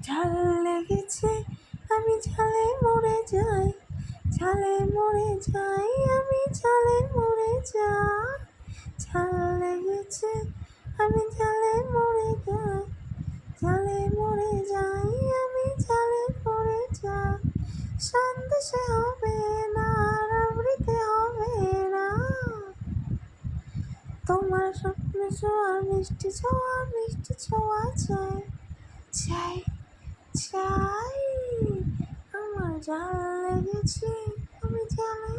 ঝাল লেগেছে আমি ঝালে মরে যাই, ঝালে মরে যাই আমি ঝালে মরে যাই। ঝাল লেগেছে আমি ঝালে মরে যাই, ঝালে মরে যাই আমি ঝালে মরে যাই। সন্দেশে হবে না রাবড়িতে হবে না, তোমার স্বপ্ন ছোঁয়া মিষ্টি ছোঁয়া মিষ্টি ছোঁয়া চাই, চাই চাই। আমার ঝাল লেগেছে আমি ঝালে